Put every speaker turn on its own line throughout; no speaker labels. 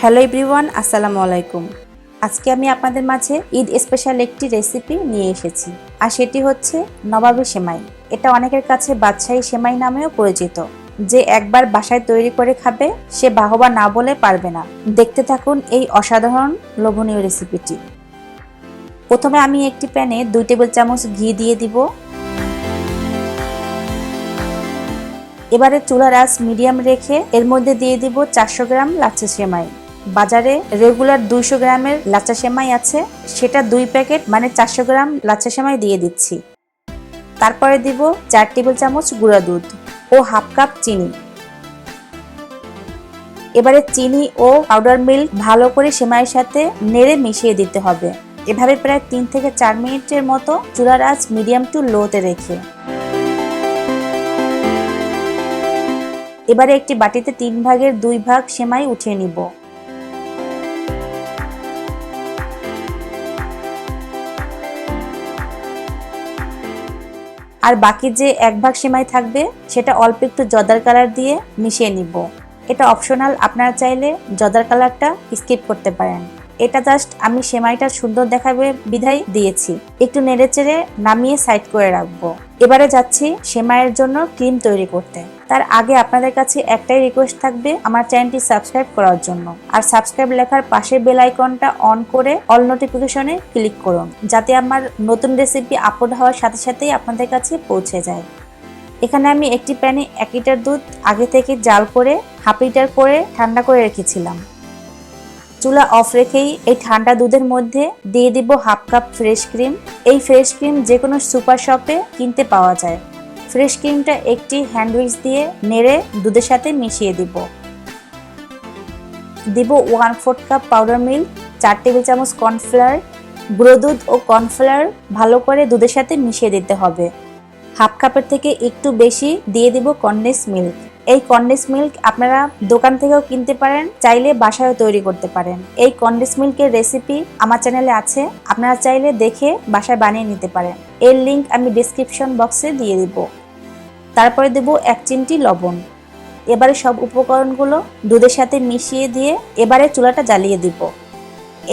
Hello everyone, আসসালামু আলাইকুম। আজকে আমি আপনাদের মাঝে ঈদ স্পেশাল একটি রেসিপি নিয়ে এসেছি, আর সেটি হচ্ছে নবাবী সেমাই। এটা অনেকের কাছে বাদশাহী সেমাই নামেও পরিচিত। যে একবার বাসায় তৈরি করে খাবে সে বাহবা না বলে পারবে না। দেখতে থাকুন এই অসাধারণ লোভনীয় রেসিপিটি। প্রথমে আমি একটি প্যানে 2 টেবিল চামচ ঘি দিয়ে দিব। এবারে চুলার আঁচ মিডিয়াম রেখে এর মধ্যে দিয়ে দিব 400 গ্রাম লাচ্ছা সেমাই। বাজারে রেগুলার 200 গ্রামের লাচ্ছা সেমাই আছে, সেটা 2 প্যাকেট মানে 400 গ্রাম লাচ্ছা সেমাই দিয়ে দিচ্ছি। তারপরে দিব 4 টেবিল চামচ গুঁড়া দুধ ও হাফ কাপ চিনি। এবারে চিনি ও পাউডার মিল্ক ভালো করে সেমাইয়ের সাথে নেড়ে মিশিয়ে দিতে হবে। এভাবে প্রায় 3 থেকে 4 মিনিটের মতো চুলার আঁচ মিডিয়াম টু লোতে রেখে এবারে একটি বাটিতে 3 ভাগের 2 ভাগ সেমাই উঠিয়ে নিব। আর বাকি যে 1 ভাগ সেমাই থাকবে সেটা অল্প একটু জর্দার কালার দিয়ে মিশিয়ে নিব। এটা অপশনাল, আপনারা চাইলে জর্দার কালারটা স্কিপ করতে পারেন। এটা জাস্ট আমি সেমাইটা সুন্দর দেখাবে বিধায় দিয়েছি। একটু নেড়েচেড়ে নামিয়ে সাইড করে রাখবো। এবারে যাচ্ছি সেমাইয়ের জন্য ক্রিম তৈরি করতে। তার আগে আপনাদের কাছে একটাই রিকোয়েস্ট থাকবে, আমার চ্যানেলটি সাবস্ক্রাইব করার জন্য। আর সাবস্ক্রাইব লেখার পাশের বেল আইকনটা অন করে অল নোটিফিকেশনে ক্লিক করুন, যাতে আমার নতুন রেসিপি আপলোড হওয়ার সাথে সাথেই আপনাদের কাছে পৌঁছে যায়। এখানে আমি একটি প্যানে 1 লিটার দুধ আগে থেকে জাল করে হাফ লিটার করে ঠান্ডা করে রেখেছিলাম। চুলা অফ রেখেই এই ঠান্ডা দুধের মধ্যে দিয়ে দিব হাফ কাপ ফ্রেশ ক্রিম। এই ফ্রেশ ক্রিম যে কোনো সুপার শপে কিনতে পাওয়া যায়। ফ্রেশ ক্রিমটা একটি হ্যান্ড উইক্স দিয়ে নেড়ে দুধের সাথে মিশিয়ে দিব। 1/4 কাপ পাউডার মিল্ক, 4 টেবিল চামচ কর্নফ্লাওয়ার। গুঁড়ো দুধ ও কর্নফ্লাওয়ার ভালো করে দুধের সাথে মিশিয়ে দিতে হবে। হাফ কাপের থেকে একটু বেশি দিয়ে দিব কনডেন্স মিল্ক। এই কনডেন্স মিল্ক আপনারা দোকান থেকেও কিনতে পারেন, চাইলে বাসায়ও তৈরি করতে পারেন। এই কনডেন্স মিল্কের রেসিপি আমার চ্যানেলে আছে, আপনারা চাইলে দেখে বাসায় বানিয়ে নিতে পারেন। এর লিংক আমি ডেসক্রিপশন বক্সে দিয়ে দিব। তারপরে দেব 1 চিমটি লবণ। এবারে সব উপকরণগুলো দুধের সাথে মিশিয়ে দিয়ে এবারে চুলাটা জ্বালিয়ে দিব।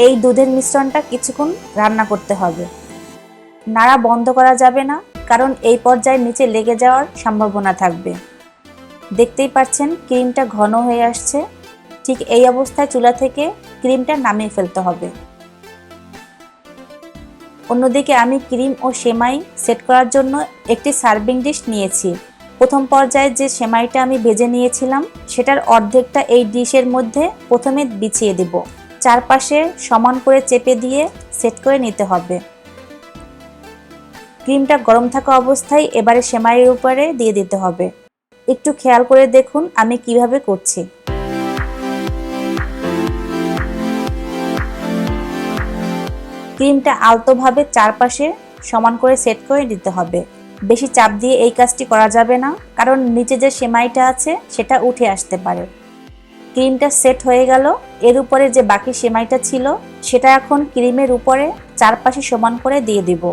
এই দুধের মিশ্রণটা কিছুক্ষণ রান্না করতে হবে। নাড়া বন্ধ করা যাবে না, কারণ এই পর্যায়ে নিচে লেগে যাওয়ার সম্ভাবনা থাকবে। দেখতেই পাচ্ছেন ক্রিমটা ঘন হয়ে আসছে। ঠিক এই অবস্থায় চুলা থেকে ক্রিমটা নামিয়ে ফেলতে হবে। অন্যদিকে আমি ক্রিম ও সেমাই সেট করার জন্য একটি সার্ভিং ডিশ নিয়েছি। প্রথম পর্যায়ে যে সেমাইটা আমি ভেজে নিয়েছিলাম সেটার অর্ধেকটা এই ডিশের মধ্যে প্রথমে বিছিয়ে দেব। চারপাশে সমান করে চেপে দিয়ে সেট করে নিতে হবে। ক্রিমটা গরম থাকা অবস্থায় এবারে সেমাইয়ের উপরে দিয়ে দিতে হবে। একটু খেয়াল করে দেখুন আমি কিভাবে করছি। ক্রিমটা আলতোভাবে চারপাশে সমান করে সেট করে দিতে হবে। বেশি চাপ দিয়ে এই কাজটি করা যাবে না, কারণ নিচে যে সেমাইটা আছে সেটা উঠে আসতে পারে। ক্রিমটা সেট হয়ে গেল। এর উপরে যে বাকি সেমাইটা ছিল সেটা এখন ক্রিমের উপরে চারপাশে সমান করে দিয়ে দিব।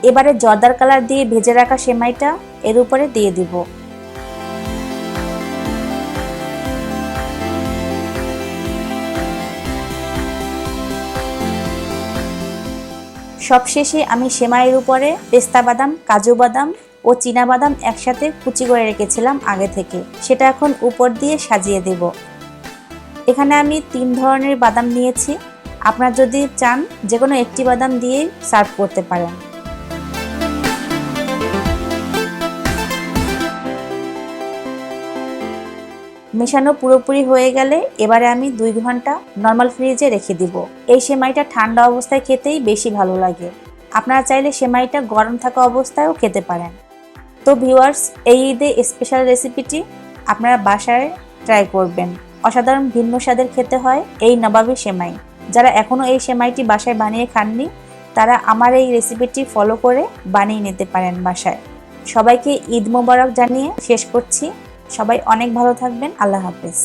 এবারে জর্দার কালার দিয়ে ভেজে রাখা সেমাইটা এর উপরে দিয়ে দিব। সবশেষে আমি সেমাইয়ের উপরে পেস্তা বাদাম, কাজু বাদাম ও চীনা বাদাম একসাথে কুচি করে রেখেছিলাম আগে থেকে, সেটা এখন উপর দিয়ে সাজিয়ে দেব। এখানে আমি 3 ধরনের বাদাম নিয়েছি। আপনারা যদি চান যে কোনো একটি বাদাম দিয়ে সার্ভ করতে পারেন। মেশানো পুরোপুরি হয়ে গেলে এবারে আমি 2 ঘন্টা নর্মাল ফ্রিজে রেখে দিব। এই সেমাইটা ঠান্ডা অবস্থায় খেতেই বেশি ভালো লাগে। আপনারা চাইলে সেমাইটা গরম থাকা অবস্থায়ও খেতে পারেন। তো ভিউয়ার্স, এই ঈদে স্পেশাল রেসিপিটি আপনারা বাসায় ট্রাই করবেন। অসাধারণ ভিন্ন স্বাদের খেতে হয় এই নবাবী সেমাই। যারা এখনও এই সেমাইটি বাসায় বানিয়ে খাননি তারা আমার এই রেসিপিটি ফলো করে বানিয়ে নিতে পারেন বাসায়। সবাইকে ঈদ মোবারক জানিয়ে শেষ করছি। সবাই অনেক ভালো থাকবেন। আল্লাহ হাফেজ।